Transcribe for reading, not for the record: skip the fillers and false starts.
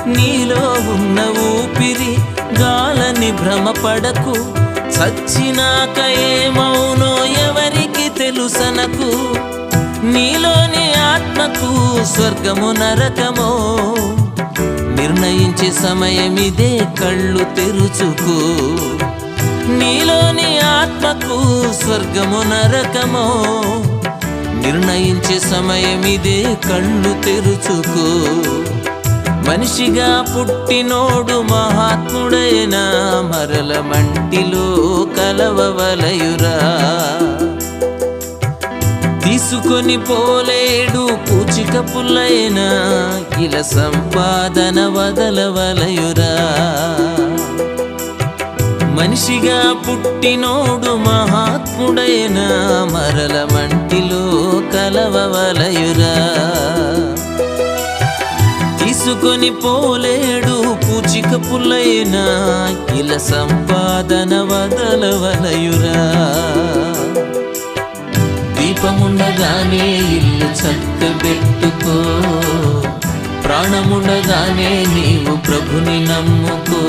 నీలో ఉన్న ఊపిరి గాలని భ్రమపడకు, చచ్చినాక ఏమౌనో ఎవరికి తెలుసనకు. నీలోని ఆత్మకు స్వర్గము నరకమో నిర్ణయించే సమయమిదే, కళ్ళు తెరుచుకో. నీలోని ఆత్మకు స్వర్గము నరకమో నిర్ణయించే సమయమిదే, కళ్ళు తెరుచుకో. మనిషిగా పుట్టినోడు మహాత్ముడైనా మరల మంటిలో కలవవలయురా. తీసుకొని పోలేడు పూచిక పుల్లైనా ఇలా సంపాదన వదలవలయురా. మనిషిగా పుట్టినోడు మహాత్ముడైనా మరల మంటిలో కలవవలయురా. తీసుకొని పోలేడు పూచిక పుల్లైనా ఇలా సంపాదన వదలవలయురా. దీపముండగానే ఇల్లు చక్కబెట్టుకో, ప్రాణముండగానే నీవు ప్రభుని నమ్ముకో.